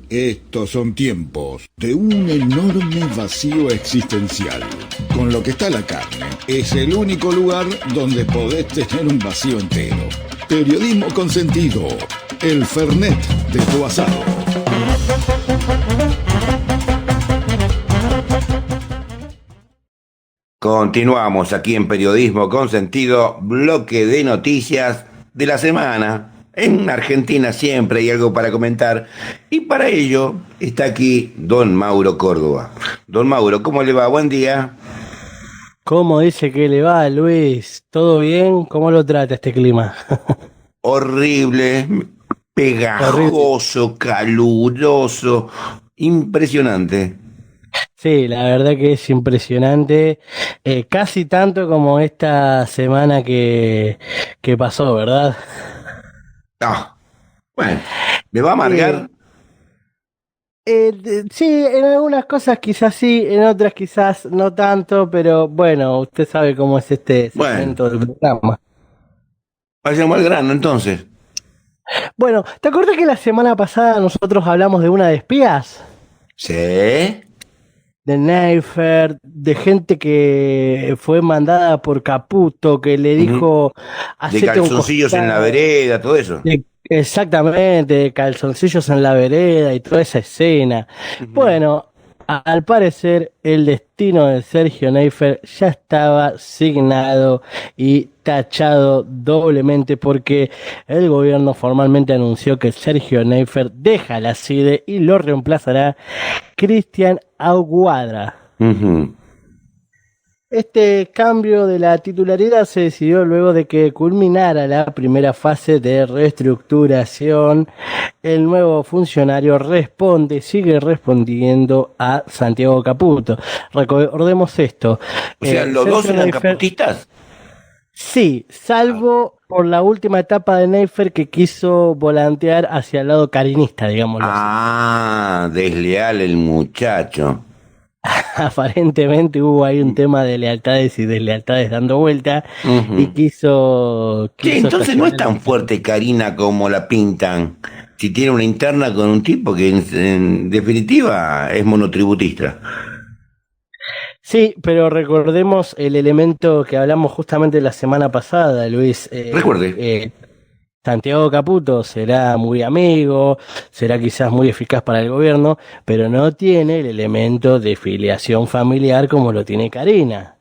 Estos son tiempos de un enorme vacío existencial. Con lo que está la carne, es el único lugar donde podés tener un vacío entero. Periodismo con sentido. El Fernet de tu asado. Continuamos aquí en Periodismo con Sentido, bloque de noticias de la semana. En Argentina siempre hay algo para comentar y para ello está aquí don Mauro Córdoba. Don Mauro, ¿cómo le va? Buen día. ¿Cómo dice que le va, Luis? ¿Todo bien? ¿Cómo lo trata este clima? Horrible, pegajoso, caluroso, impresionante. Sí, la verdad que es impresionante, casi tanto como esta semana que pasó, ¿verdad? Ah, bueno, ¿me va a amargar? Sí, en algunas cosas quizás sí, en otras quizás no tanto, pero bueno, usted sabe cómo es este Bueno, segmento del programa. vayamos al grano entonces. Bueno, ¿te acuerdas que la semana pasada nosotros hablamos de una de espías? ¿Sí? De Neifert, de gente que fue mandada por Caputo, que le dijo, De hacete un calzoncillos en la costado. vereda, todo eso. Exactamente, de calzoncillos en la vereda y toda esa escena. Bueno, al parecer el destino de Sergio Neifert ya estaba signado y tachado doblemente porque el gobierno formalmente anunció que Sergio Neifert deja la CIDE y lo reemplazará Cristian Aguadra. Este cambio de la titularidad se decidió luego de que culminara la primera fase de reestructuración. El nuevo funcionario sigue respondiendo a Santiago Caputo. Recordemos esto. O sea, los Sergio dos eran Neifert, caputistas. sí, salvo por la última etapa de Neifert que quiso volantear hacia el lado carinista, digámoslo así. Ah, desleal el muchacho. Aparentemente hubo ahí un tema de lealtades y deslealtades dando vuelta y quiso Sí, entonces no es estacionar. tan fuerte Karina como la pintan. Si tiene una interna con un tipo que en definitiva es monotributista. Sí, pero recordemos el elemento que hablamos justamente la semana pasada, Luis. Recuerde. Santiago Caputo será muy amigo, será quizás muy eficaz para el gobierno, pero no tiene el elemento de filiación familiar como lo tiene Karina.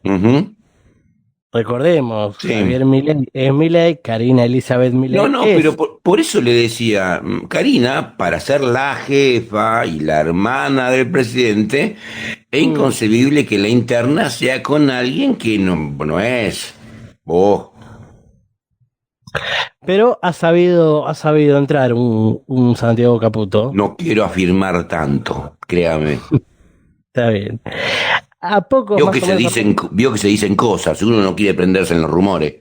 Recordemos, Sí. Javier Milei es Milei, Karina Elizabeth Milei No, es. pero por eso le decía, Karina, para ser la jefa y la hermana del presidente, es inconcebible que la interna sea con alguien que no es. Pero ha sabido entrar un Santiago Caputo. No quiero afirmar tanto, créame. Está bien. A pocos Vio más que o menos. vio que se dicen cosas, uno no quiere prenderse en los rumores.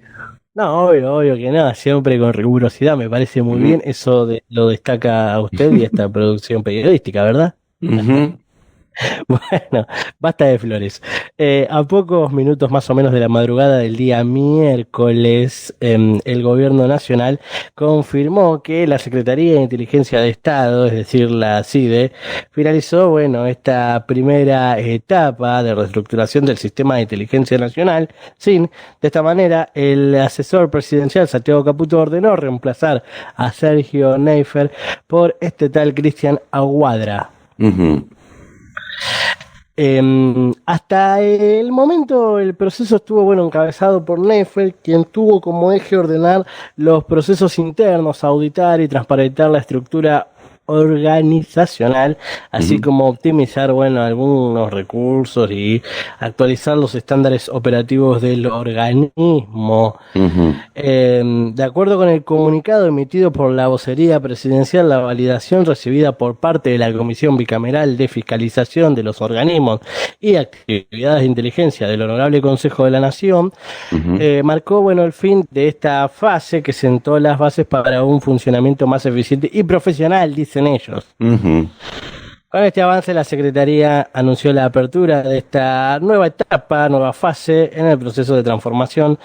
No, obvio que nada, siempre con rigurosidad, me parece muy bien. Eso lo destaca usted y esta producción periodística, ¿verdad? Bueno, basta de flores. A pocos minutos más o menos de la madrugada del día miércoles, el gobierno nacional confirmó que la Secretaría de Inteligencia de Estado, es decir, la CIDE, finalizó, esta primera etapa de reestructuración del sistema de inteligencia nacional. De esta manera, el asesor presidencial Santiago Caputo ordenó reemplazar a Sergio Neifert por este tal Cristian Aguadra. Hasta el momento el proceso estuvo encabezado por Neifert, quien tuvo como eje ordenar los procesos internos, auditar y transparentar la estructura organizacional, así como optimizar algunos recursos y actualizar los estándares operativos del organismo. De acuerdo con el comunicado emitido por la vocería presidencial, la validación recibida por parte de la Comisión Bicameral de Fiscalización de los Organismos y Actividades de Inteligencia del Honorable Consejo de la Nación marcó el fin de esta fase que sentó las bases para un funcionamiento más eficiente y profesional, dicen ellos. Con este avance, la Secretaría anunció la apertura de esta nueva etapa, nueva fase en el proceso de transformación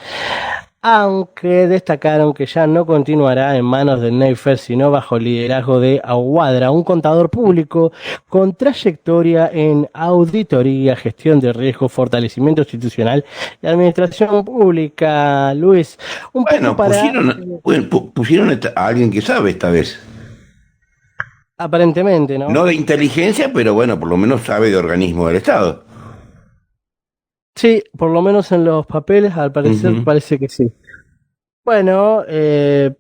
aunque destacaron que ya no continuará en manos de Neiffer, sino bajo el liderazgo de Aguadra, un contador público con trayectoria en auditoría, gestión de riesgo, fortalecimiento institucional y administración pública. Luis, un poco Bueno, para... pusieron a alguien que sabe esta vez. Aparentemente, ¿no? No de inteligencia, pero bueno, por lo menos sabe de organismo del Estado. Sí, por lo menos en los papeles, al parecer, parece que sí. Bueno,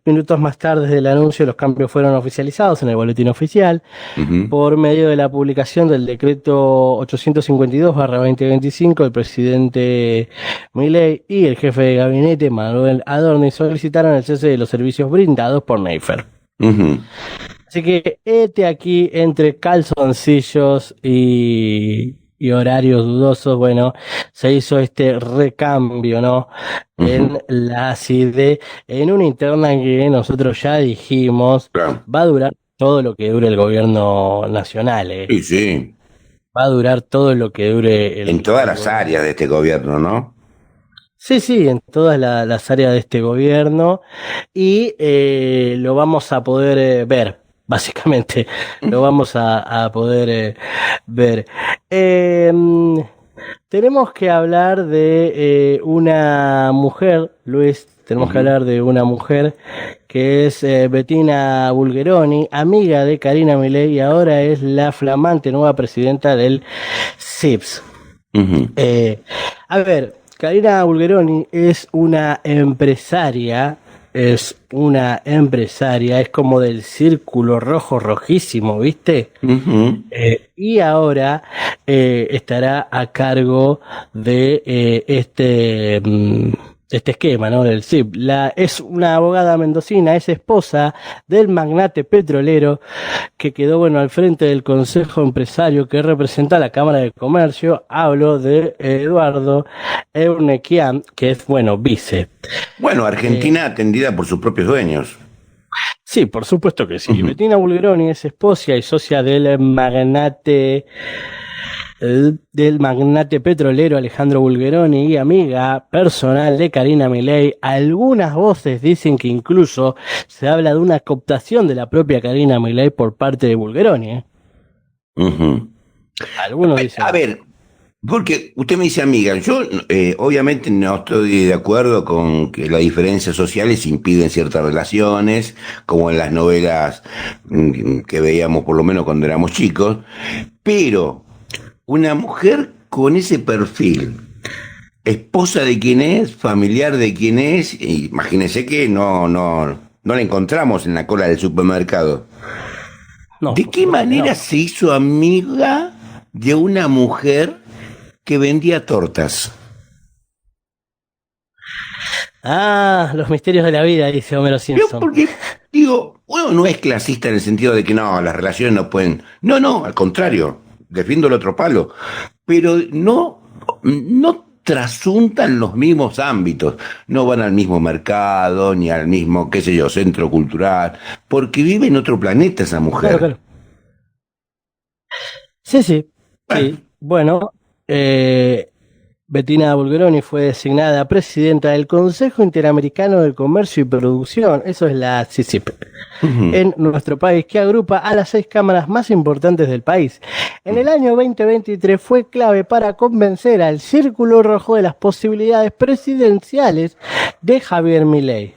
minutos más tarde del anuncio, los cambios fueron oficializados en el boletín oficial por medio de la publicación del decreto 852/2025. El presidente Milei y el jefe de gabinete Manuel Adorni solicitaron el cese de los servicios brindados por Neiffer. Así que aquí entre calzoncillos y horarios dudosos, bueno, se hizo este recambio, ¿no? En la CIDE, en una interna que nosotros ya dijimos, va a durar todo lo que dure el gobierno nacional, Sí, sí. Va a durar todo lo que dure en todas las áreas de este gobierno, ¿no? Sí, en todas las áreas de este gobierno, y lo vamos a poder ver. Básicamente, lo vamos a poder ver. Tenemos que hablar de una mujer, Luis, tenemos que hablar de una mujer que es Bettina Bulgeroni, amiga de Karina Milei, y ahora es la flamante nueva presidenta del CIPS. A ver, Karina Bulgeroni es una empresaria, es como del círculo rojo rojísimo, ¿viste? Y ahora estará a cargo de este esquema, ¿no? Del CIP. Es una abogada mendocina, es esposa del magnate petrolero que quedó, al frente del Consejo Empresario que representa a la Cámara de Comercio. Hablo de Eduardo Eurnequian, que es, vice. Bueno, Argentina atendida por sus propios dueños. Sí, por supuesto que sí. Bettina Bulgeroni es esposa y socia del magnate petrolero Alejandro Bulgeroni y amiga personal de Karina Milei. Algunas voces dicen que incluso se habla de una cooptación de la propia Karina Milei por parte de Bulgeroni. Algunos dicen... A ver, porque usted me dice amiga, yo obviamente no estoy de acuerdo con que las diferencias sociales impiden ciertas relaciones, como en las novelas que veíamos por lo menos cuando éramos chicos, pero una mujer con ese perfil, esposa de quien es, familiar de quien es, imagínese que no la encontramos en la cola del supermercado. No, ¿de qué manera se hizo amiga de una mujer que vendía tortas? Los misterios de la vida, dice Homero Simpson. Yo porque digo, uno no es clasista en el sentido de que no, las relaciones no pueden... No, al contrario, defiendo el otro palo. Pero no trasuntan los mismos ámbitos, no van al mismo mercado, ni al mismo, centro cultural, porque vive en otro planeta esa mujer. Claro. Sí. Bueno, Bettina Bulgeroni fue designada presidenta del Consejo Interamericano de Comercio y Producción, eso es la CICIP, en nuestro país, que agrupa a las 6 cámaras más importantes del país. En el año 2023 fue clave para convencer al Círculo Rojo de las posibilidades presidenciales de Javier Milei.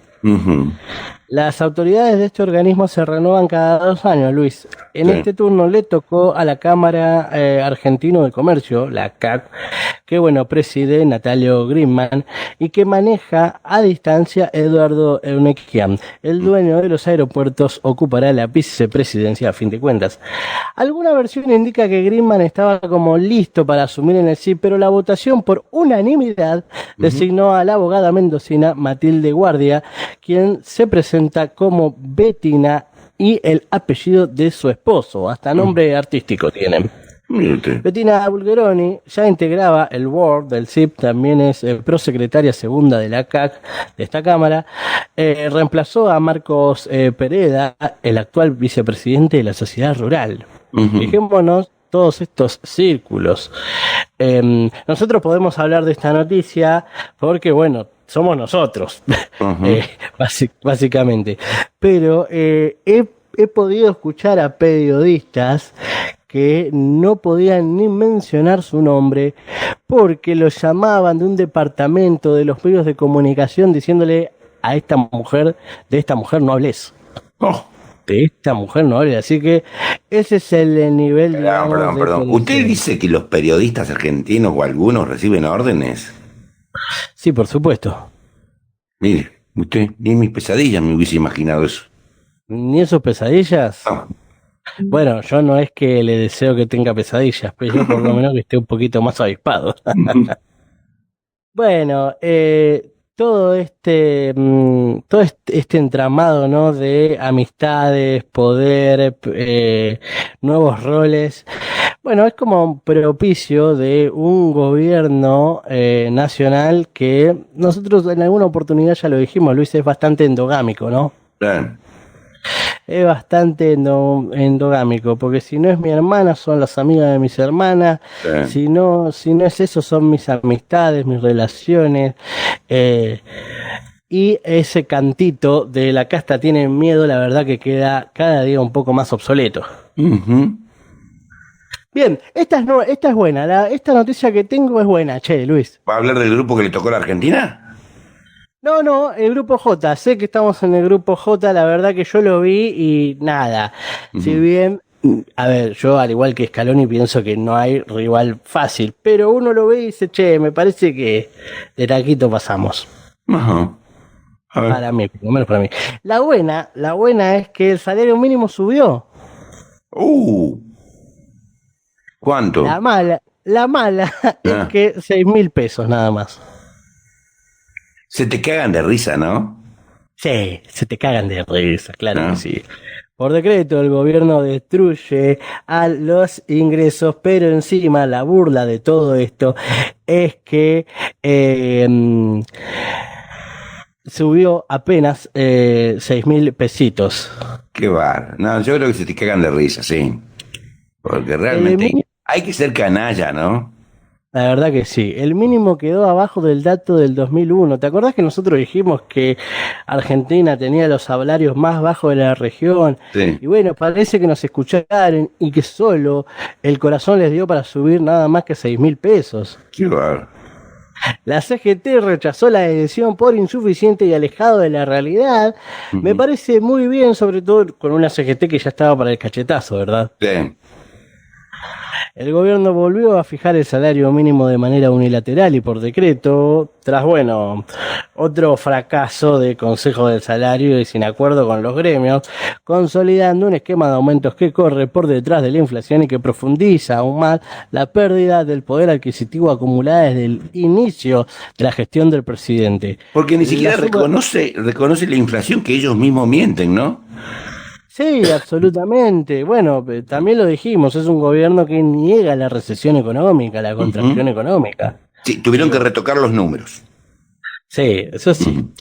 Las autoridades de este organismo se renuevan cada 2 años, Luis. En este turno le tocó a la Cámara Argentino de Comercio, la CAC, que preside Natalio Grimman y que maneja a distancia Eduardo Eurnequian. El dueño de los aeropuertos ocupará la vicepresidencia a fin de cuentas. Alguna versión indica que Grimman estaba como listo para asumir en el CIP, pero la votación por unanimidad designó a la abogada mendocina Matilde Guardia, quien se presenta como Bettina y el apellido de su esposo, hasta nombre artístico tienen. Bettina Bulgeroni ya integraba el board del CIP, también es prosecretaria segunda de la CAC, de esta cámara. Reemplazó a Marcos Pereda, el actual vicepresidente de la Sociedad Rural. Fijémonos todos estos círculos. Nosotros podemos hablar de esta noticia porque, somos nosotros, Ujú. básicamente. Pero he podido escuchar a periodistas que no podían ni mencionar su nombre porque lo llamaban de un departamento de los medios de comunicación diciéndole a esta mujer, de esta mujer no hables. Oh, De esta mujer no hables. Así que ese es el nivel, perdón, digamos, perdón, de perdón. ¿Usted policía. dice que los periodistas argentinos o algunos reciben órdenes? Sí, por supuesto. Mire, usted ni en mis pesadillas me hubiese imaginado eso. Ni esos pesadillas. No. Bueno, yo no es que le deseo que tenga pesadillas, pero yo por lo menos que esté un poquito más avispado. Bueno, todo este entramado, ¿no? De amistades, poder, nuevos roles. Bueno, es como propicio de un gobierno nacional que nosotros en alguna oportunidad ya lo dijimos, Luis, es bastante endogámico, ¿no? Claro. Es bastante endogámico, porque si no es mi hermana, son las amigas de mis hermanas, Sí. si no es eso, son mis amistades, mis relaciones, y ese cantito de la casta tiene miedo, la verdad que queda cada día un poco más obsoleto. Ujú. Bien, esta es buena, esta noticia que tengo es buena, che, Luis. ¿Va a hablar del grupo que le tocó a la Argentina? No, el grupo J, sé que estamos en el grupo J, la verdad que yo lo vi y nada, si Ujú. bien, a ver, yo al igual que Scaloni pienso que no hay rival fácil, pero uno lo ve y dice, che, me parece que de taquito pasamos, Ajá. A ver. para mí, por lo menos para mí. La buena es que el salario mínimo subió, Uh, ¿Cuánto? la mala es Ah, que 6.000 pesos nada más. se te cagan de risa, ¿no? Sí, se te cagan de risa, claro ¿No? que sí. Por decreto, el gobierno destruye a los ingresos, pero encima la burla de todo esto es que subió apenas 6.000 pesitos. Qué bar. No, yo creo que se te cagan de risa, sí. Porque El realmente mi- hay que ser canalla, ¿no? la verdad que sí, el mínimo quedó abajo del dato del 2001. ¿Te acordás que nosotros dijimos que Argentina tenía los salarios más bajos de la región? Sí. Y bueno, parece que nos escucharon y que solo el corazón les dio para subir nada más que 6.000 pesos. Qué bar. La CGT rechazó la decisión por insuficiente y alejado de la realidad. Me Ujú. parece muy bien, sobre todo con una CGT que ya estaba para el cachetazo, ¿verdad? Sí. El gobierno volvió a fijar el salario mínimo de manera unilateral y por decreto, tras, bueno, otro fracaso de Consejo del Salario y sin acuerdo con los gremios, consolidando un esquema de aumentos que corre por detrás de la inflación y que profundiza aún más la pérdida del poder adquisitivo acumulada desde el inicio de la gestión del presidente. Porque ni La siquiera suba- reconoce la inflación que ellos mismos mienten, ¿no? Sí, absolutamente. Bueno, también lo dijimos, es un gobierno que niega la recesión económica, la contracción Ujú. económica. Sí, tuvieron que retocar los números. Sí, eso sí. Ujú.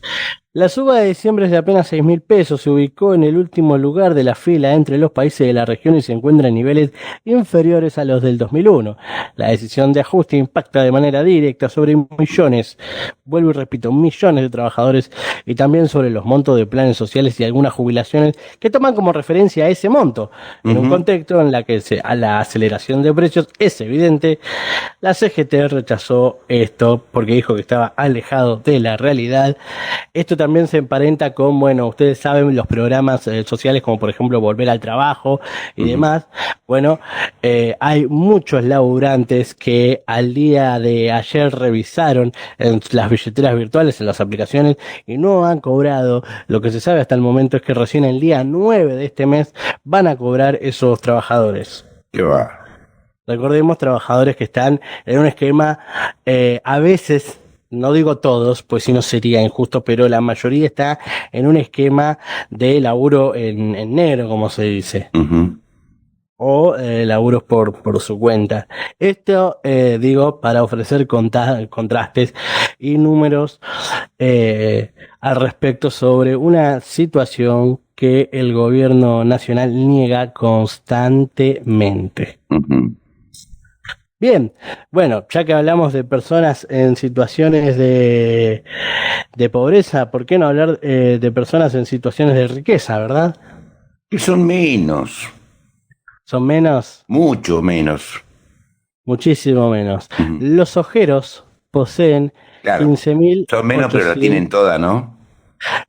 La suba de diciembre es de apenas 6.000 pesos, se ubicó en el último lugar de la fila entre los países de la región y se encuentra en niveles inferiores a los del 2001. La decisión de ajuste impacta de manera directa sobre millones, vuelvo y repito, millones de trabajadores y también sobre los montos de planes sociales y algunas jubilaciones que toman como referencia a ese monto. En un Ujú. contexto en la que a la aceleración de precios es evidente, la CGT rechazó esto porque dijo que estaba alejado de la realidad. Esto también se emparenta con, bueno, ustedes saben, los programas sociales como por ejemplo Volver al Trabajo y Ujú. demás. Bueno, hay muchos laburantes que al día de ayer revisaron en las billeteras virtuales, en las aplicaciones, y no han cobrado. Lo que se sabe hasta el momento es que recién el día 9 de este mes van a cobrar esos trabajadores. Qué bar. Recordemos, trabajadores que están en un esquema, a veces, no digo todos, pues si no sería injusto, pero la mayoría está en un esquema de laburo en negro, como se dice, Ujú. o laburos por su cuenta. Esto, digo, para ofrecer contrastes y números al respecto sobre una situación que el gobierno nacional niega constantemente. Ujú. Bien, bueno, ya que hablamos de personas en situaciones de pobreza, ¿por qué no hablar de personas en situaciones de riqueza, verdad? Que son menos, Son menos, mucho menos. muchísimo menos. Ujú. Los ojeros poseen Claro, son menos, pero la 15.800. tienen toda, ¿no?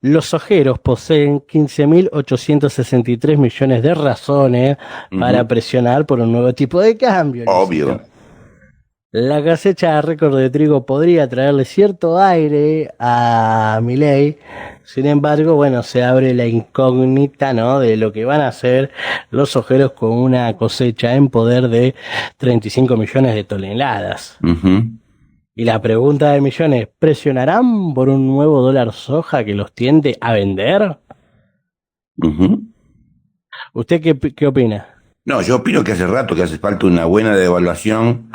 Los ojeros poseen 15.863 millones de razones para Ujú. presionar por un nuevo tipo de cambio, Obvio. Luisito. La cosecha récord de trigo podría traerle cierto aire a Milei. Sin embargo, bueno, se abre la incógnita, ¿no? De lo que van a hacer los ojeros con una cosecha en poder de 35 millones de toneladas. Ujú, Y la pregunta de millones, ¿presionarán por un nuevo dólar soja que los tiende a vender? ujú. ¿Usted qué opina? No, yo opino que hace rato que hace falta una buena devaluación,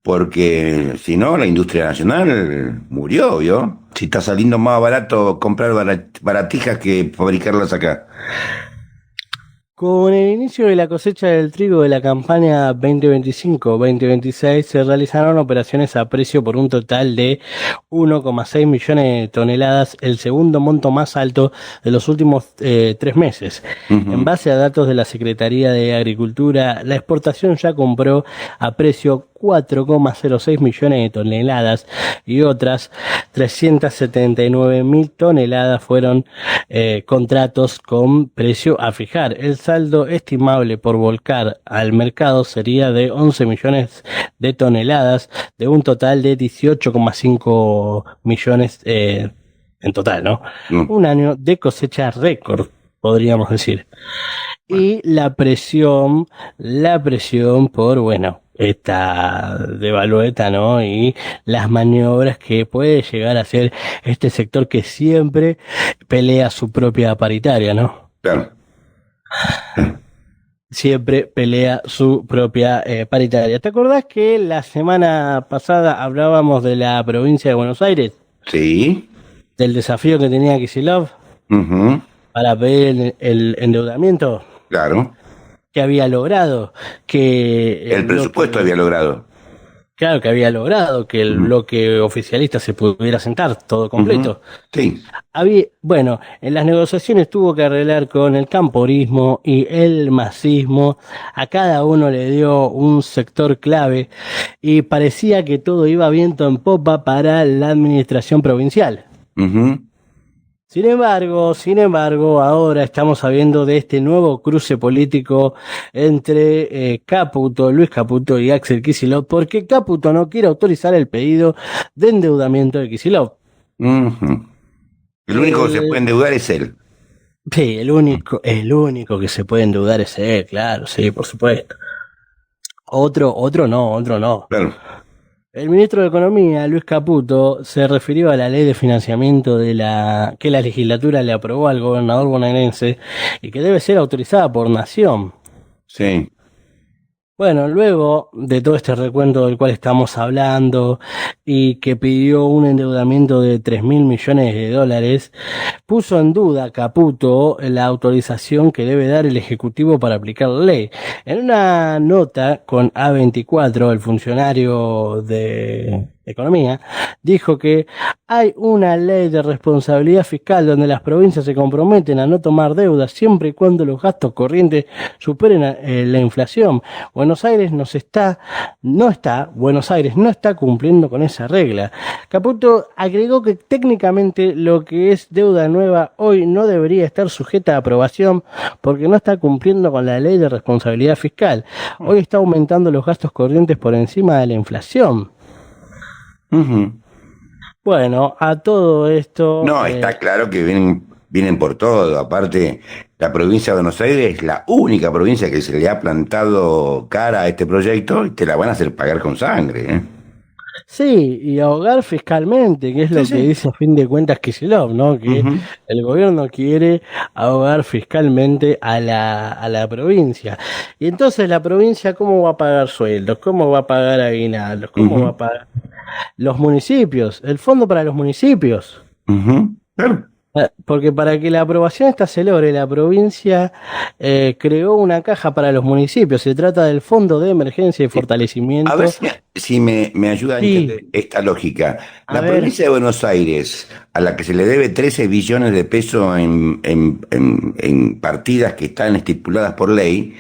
porque si no, la industria nacional murió, ¿vio? Si está saliendo más barato comprar baratijas que fabricarlas acá. Con el inicio de la cosecha del trigo de la campaña 2025-2026 se realizaron operaciones a precio por un total de 1,6 millones de toneladas, el segundo monto más alto de los últimos 3 meses. En Ujú. base a datos de la Secretaría de Agricultura, la exportación ya compró a precio 4,06 millones de toneladas y otras 379.000 toneladas fueron contratos con precio a fijar. El saldo estimable por volcar al mercado sería de 11 millones de toneladas de un total de 18,5 millones en total, ¿no? Mm. Un año de cosecha récord, podríamos decir. Bueno, Y la presión por, bueno, esta devalueta, ¿no? Y las maniobras que puede llegar a hacer este sector que siempre pelea su propia paritaria, ¿no? claro. Siempre pelea su propia paritaria. ¿Te acordás que la semana pasada hablábamos de la provincia de Buenos Aires? Sí. Del desafío que tenía Kicillof Ujú, para pedir el endeudamiento claro. que había logrado, que el El presupuesto bloque, había logrado. claro, que había logrado que el Ujú, bloque oficialista se pudiera sentar todo ujú. completo. Sí. Bueno, en las negociaciones tuvo que arreglar con el camporismo y el masismo. A cada uno le dio un sector clave y parecía que todo iba viento en popa para la administración provincial. Ujú, Sin embargo, ahora estamos sabiendo de este nuevo cruce político entre Luis Caputo y Axel Kicillof, porque Caputo no quiere autorizar el pedido de endeudamiento de Kicillof. ujú. El único que se puede El, endeudar es él. sí, el único que se puede endeudar es él, claro, sí, por supuesto. Otro no. Claro. El ministro de Economía, Luis Caputo, se refirió a la ley de financiamiento que la legislatura le aprobó al gobernador bonaerense y que debe ser autorizada por Nación. Sí. Bueno, luego de todo este recuento del cual estamos hablando y que pidió un endeudamiento de 3.000 millones de dólares, puso en duda Caputo la autorización que debe dar el Ejecutivo para aplicar la ley. En una nota con A24, el funcionario de Economía dijo que hay una ley de responsabilidad fiscal donde las provincias se comprometen a no tomar deuda siempre y cuando los gastos corrientes superen la inflación. Buenos Aires no está cumpliendo con esa regla. Caputo agregó que técnicamente lo que es deuda nueva hoy no debería estar sujeta a aprobación porque no está cumpliendo con la ley de responsabilidad fiscal. Hoy está aumentando los gastos corrientes por encima de la inflación. Ujú. Bueno, a todo esto, No, está claro que vienen por todo. Aparte, la provincia de Buenos Aires es la única provincia que se le ha plantado cara a este proyecto y te la van a hacer pagar con sangre, ¿eh? sí, y ahogar fiscalmente, que es Sí, lo que sí. dice a fin de cuentas Kicillof, ¿no? Que Ujú, el gobierno quiere ahogar fiscalmente a la provincia. Y entonces la provincia, ¿cómo va a pagar sueldos? ¿Cómo va a pagar aguinaldos? ¿Cómo va ujú, a pagar los municipios? El fondo para los municipios. ujú. Claro. Porque para que la aprobación esta se logre, la provincia creó una caja para los municipios. Se trata del Fondo de Emergencia y A ver Fortalecimiento. si me ayuda a Sí, entender esta lógica. a La ver, provincia de Buenos Aires, a la que se le debe 13 billones de pesos en partidas que están estipuladas por ley,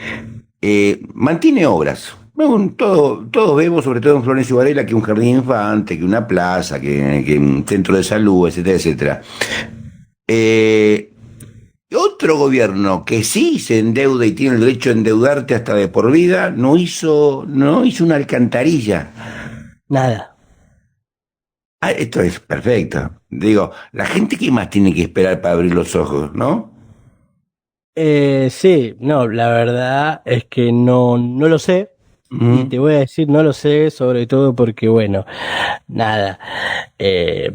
mantiene obras. Bueno, todos vemos, sobre todo en Florencio Varela, que un jardín infante, que una plaza, que un centro de salud, etcétera, etcétera. Eh, Otro gobierno que sí se endeuda y tiene el derecho a endeudarte hasta de por vida, no hizo una alcantarilla. nada. Ah, esto es perfecto. Digo, la gente qué más tiene que esperar para abrir los ojos, ¿no? Sí, no, la verdad es que no lo sé. Y Mm, te voy a decir, no lo sé, sobre todo porque, bueno, nada. eh,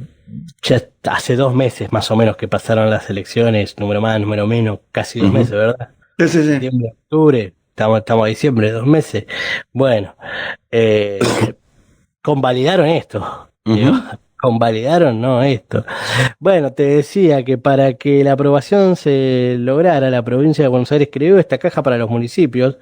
ya hace 2 meses más o menos que pasaron las elecciones, número más, número menos, casi 2 meses, ujú. ¿verdad? Sí, sí, sí. Septiembre, octubre, estamos a diciembre, 2 meses. Bueno, eh, convalidaron esto. Digo, Ujú, convalidaron, no esto. Bueno, te decía que para que la aprobación se lograra, la provincia de Buenos Aires creó esta caja para los municipios.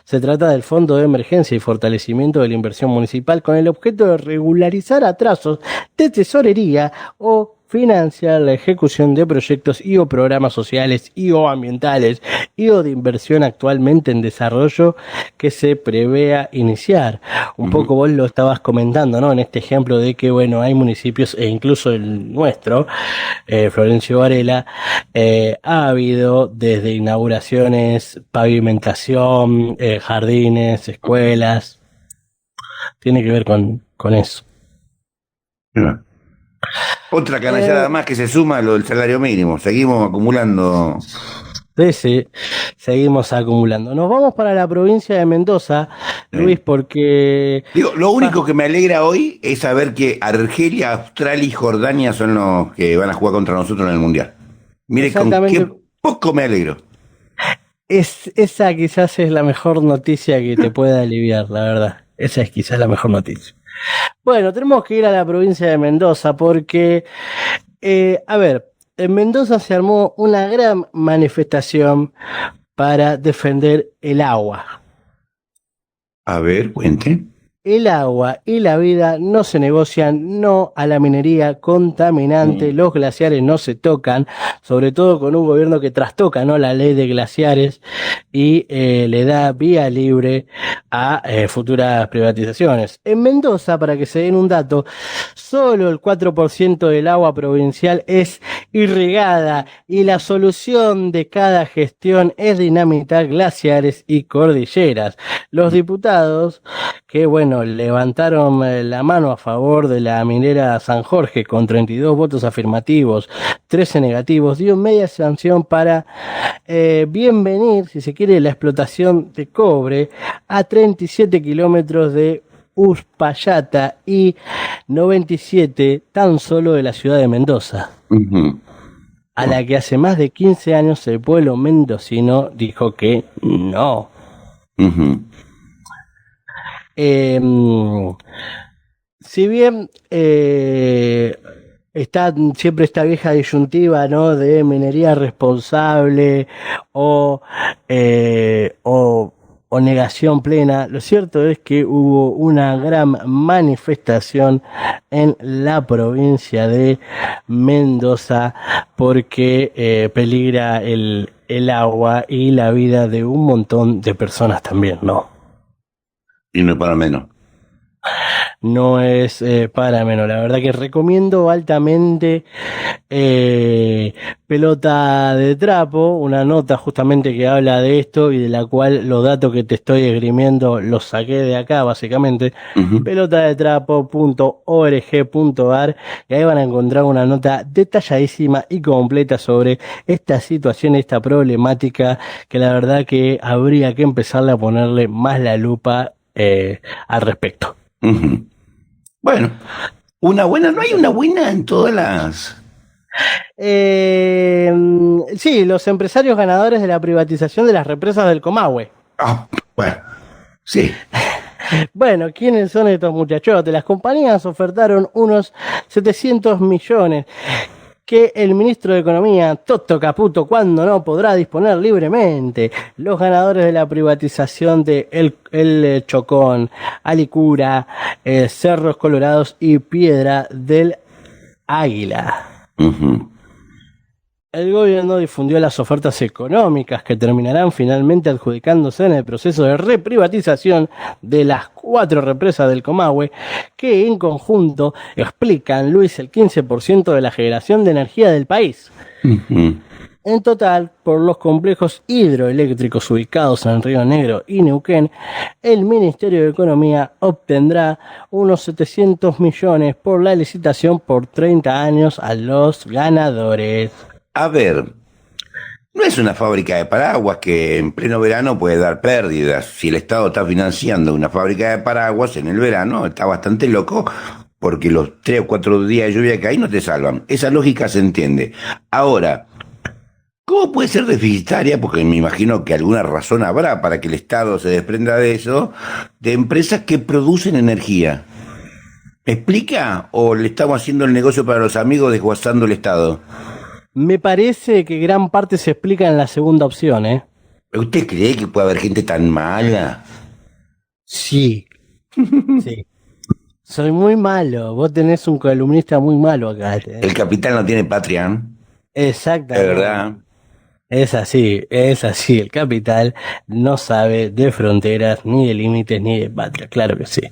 Se trata del Fondo de Emergencia y Fortalecimiento de la Inversión Municipal con el objeto de regularizar atrasos de tesorería o financiar la ejecución de proyectos y o programas sociales y o ambientales y o de inversión actualmente en desarrollo que se prevea iniciar. Un ujú. poco vos lo estabas comentando, ¿no? En este ejemplo de que, bueno, hay municipios, e incluso el nuestro, Florencio Varela, ha habido desde inauguraciones, pavimentación, jardines, escuelas, tiene que ver con eso. Mira. Otra Eh, canallada más que se suma a lo del salario mínimo. Seguimos acumulando. sí, sí, seguimos acumulando. Nos vamos para la provincia de Mendoza, Luis, eh. porque Digo, lo pas- único que me alegra hoy es saber que Argelia, Australia y Jordania son los que van a jugar contra nosotros en el Mundial. Mire con exactamente, qué poco me alegro. esa quizás es la mejor noticia que te pueda aliviar, la verdad. Esa es quizás la mejor noticia. Bueno, tenemos que ir a la provincia de Mendoza porque, a ver, en Mendoza se armó una gran manifestación para defender el agua. A ver, cuente. El agua y la vida no se negocian, no a la minería contaminante, Mm. los glaciares no se tocan, sobre todo con un gobierno que trastoca, ¿no?, la ley de glaciares y le da vía libre a futuras privatizaciones. En Mendoza, para que se den un dato, solo el 4% del agua provincial es irrigada y la solución de cada gestión es dinamitar glaciares y cordilleras. Los diputados que, bueno, levantaron la mano a favor de la minera San Jorge con 32 votos afirmativos, 13 negativos, dio media sanción para bienvenir, si se quiere, la explotación de cobre a 37 kilómetros de Uspallata y 97 tan solo de la ciudad de Mendoza, Ujú. a la que hace más de 15 años el pueblo mendocino dijo que no. Ujú. Eh, si bien está siempre esta vieja disyuntiva, ¿no?, de minería responsable o, eh, o, o negación plena, lo cierto es que hubo una gran manifestación en la provincia de Mendoza porque peligra el agua y la vida de un montón de personas también, ¿no? Y no es para menos. No es para menos. La verdad que recomiendo altamente eh, Pelota de Trapo, una nota justamente que habla de esto y de la cual los datos que te estoy esgrimiendo los saqué de acá, básicamente. Ujú. Pelotadetrapo.org.ar, y ahí van a encontrar una nota detalladísima y completa sobre esta situación, esta problemática, que la verdad que habría que empezarle a ponerle más la lupa al respecto. Ujú. Bueno, una buena, no hay una buena en todas las. Eh, sí, los empresarios ganadores de la privatización de las represas del Comahue. Ah, bueno, sí. Bueno, ¿quiénes son estos muchachotes? Las compañías ofertaron unos 700 millones. que el ministro de Economía, Toto Caputo, cuando no podrá disponer libremente. Los ganadores de la privatización de El Chocón, Alicura, Cerros Colorados y Piedra del Águila. Ujú. El gobierno difundió las ofertas económicas que terminarán finalmente adjudicándose en el proceso de reprivatización de las 4 represas del Comahue, que en conjunto explican, Luis, el 15% de la generación de energía del país. Ujú. En total, por los complejos hidroeléctricos ubicados en Río Negro y Neuquén, el Ministerio de Economía obtendrá unos 700 millones por la licitación por 30 años a los ganadores. A ver, no es una fábrica de paraguas que en pleno verano puede dar pérdidas. Si el Estado está financiando una fábrica de paraguas en el verano, está bastante loco porque los 3 o 4 días de lluvia que hay no te salvan. Esa lógica se entiende. Ahora, ¿cómo puede ser deficitaria? Porque me imagino que alguna razón habrá para que el Estado se desprenda de eso, de empresas que producen energía. ¿Me explica? ¿O le estamos haciendo el negocio para los amigos desguazando el Estado? Me parece que gran parte se explica en la segunda opción, ¿eh? ¿Usted cree que puede haber gente tan mala? Sí, sí. Soy muy malo. Vos tenés un columnista muy malo acá. El capital no tiene patria, ¿eh? Exactamente. De verdad. Es así. El capital no sabe de fronteras, ni de límites, ni de patria. Claro que sí.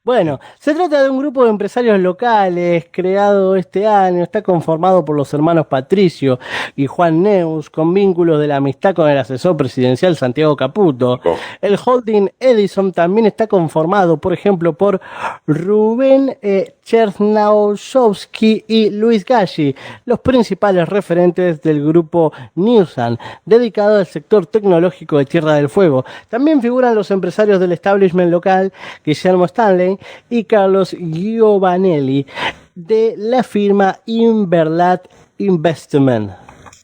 Bueno, se trata de un grupo de empresarios locales creado este año. Está conformado por los hermanos Patricio y Juan Neus, con vínculos de la amistad con el asesor presidencial Santiago Caputo. Oh. El holding Edison también está conformado, por ejemplo, por Rubén Chernousovsky y Luis Galli, los principales referentes del grupo Newsan, dedicado al sector tecnológico de Tierra del Fuego. También figuran los empresarios del establishment local, Guillermo Stanley y Carlos Giovanelli, de la firma Inverlat Investment.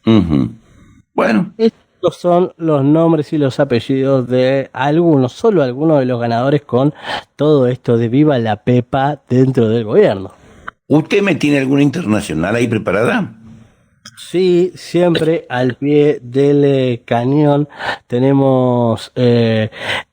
Ujú. Bueno, Estos son los nombres y los apellidos de algunos, solo algunos de los ganadores con todo esto de Viva la Pepa dentro del gobierno. ¿usted me tiene alguna internacional ahí preparada? Sí, siempre al pie del cañón tenemos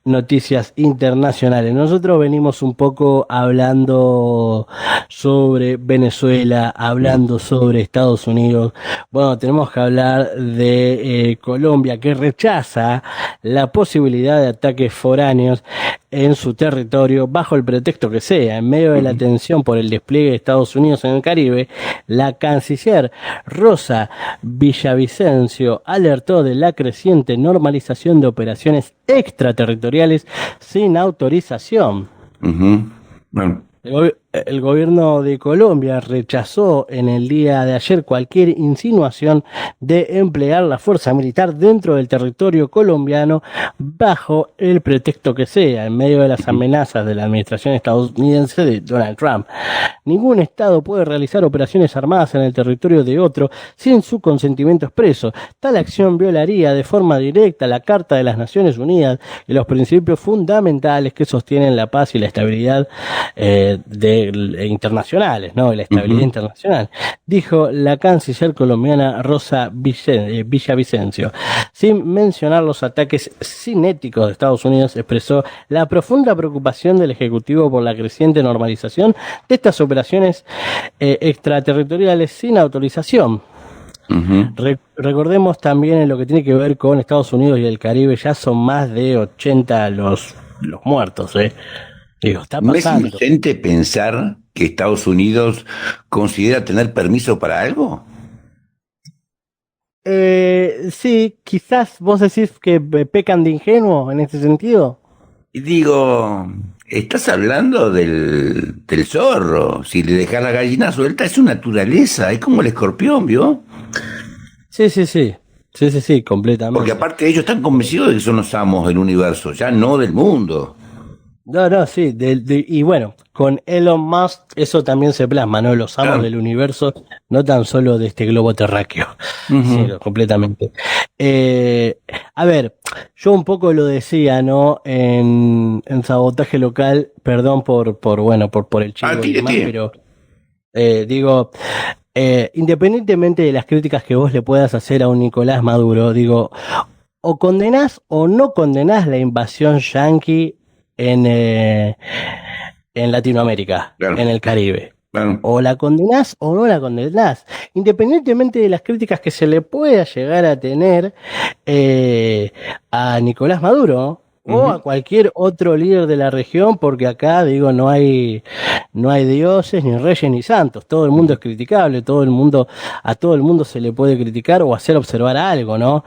noticias internacionales. Nosotros venimos un poco hablando sobre Venezuela, hablando sobre Estados Unidos. Bueno, tenemos que hablar de Colombia, que rechaza la posibilidad de ataques foráneos en su territorio bajo el pretexto que sea. En medio de la tensión por el despliegue de Estados Unidos en el Caribe, la canciller Rosa Villavicencio alertó de la creciente normalización de operaciones extraterritoriales sin autorización. Ujú. Bueno, El gobierno de Colombia rechazó en el día de ayer cualquier insinuación de emplear la fuerza militar dentro del territorio colombiano bajo el pretexto que sea, en medio de las amenazas de la administración estadounidense de Donald Trump. Ningún Estado puede realizar operaciones armadas en el territorio de otro sin su consentimiento expreso. Tal acción violaría de forma directa la Carta de las Naciones Unidas y los principios fundamentales que sostienen la paz y la estabilidad internacionales, ¿no? La estabilidad internacional, dijo la canciller colombiana Rosa Villavicencio. Sin mencionar los ataques cinéticos de Estados Unidos, expresó la profunda preocupación del Ejecutivo por la creciente normalización de estas operaciones extraterritoriales sin autorización. Recordemos también en lo que tiene que ver con Estados Unidos y el Caribe, ya son más de 80 los muertos, Digo, está ¿no es pasando. inocente pensar que Estados Unidos considera tener permiso para algo? Sí, quizás vos decís que pecan de ingenuo en ese sentido. Y digo, estás hablando del zorro. Si le dejas la gallina suelta, es su naturaleza. Es como el escorpión, ¿vio? Sí, completamente. Porque aparte ellos están convencidos de que son los amos del universo, ya no del mundo. No, sí, y bueno, con Elon Musk eso también se plasma, ¿no? Los amos Claro. del universo, no tan solo de este globo terráqueo, sí, completamente. A ver, yo un poco lo decía, ¿no? En Sabotaje Local, perdón por el chivo y Tire, demás, tire. pero digo, independientemente de las críticas que vos le puedas hacer a un Nicolás Maduro, digo, o condenás o no condenás la invasión yanqui en Latinoamérica, Claro. en el Caribe. Claro. O la condenás o no la condenás. Independientemente de las críticas que se le pueda llegar a tener a Nicolás Maduro o a cualquier otro líder de la región, porque acá, digo, no hay dioses, ni reyes, ni santos. Todo el mundo es criticable, a todo el mundo se le puede criticar o hacer observar algo, ¿no?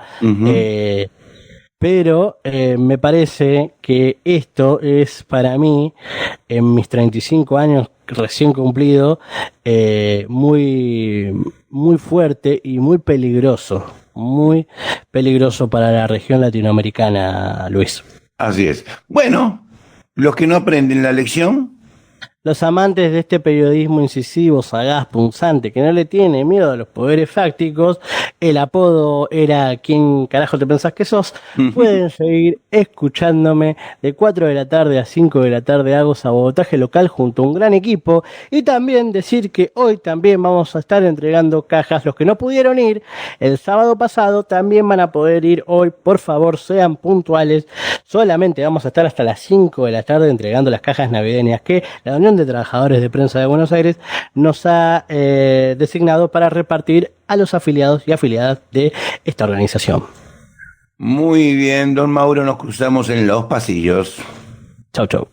Pero me parece que esto es para mí, en mis 35 años recién cumplido, muy, muy fuerte y muy peligroso para la región latinoamericana, Luis. Así es. Bueno, los que no aprenden la lección. Los amantes de este periodismo incisivo, sagaz, punzante, que no le tiene miedo a los poderes fácticos, el apodo era ¿quién carajo te pensás que sos? Pueden seguir escuchándome de 4 de la tarde a 5 de la tarde. Hago sabotaje local junto a un gran equipo, y también decir que hoy también vamos a estar entregando cajas. Los que no pudieron ir el sábado pasado también van a poder ir hoy. Por favor, sean puntuales. Solamente vamos a estar hasta las 5 de la tarde entregando las cajas navideñas que la Unión de Trabajadores de Prensa de Buenos Aires nos ha designado para repartir a los afiliados y afiliadas de esta organización. Muy bien, don Mauro, nos cruzamos en los pasillos. Chau, chau.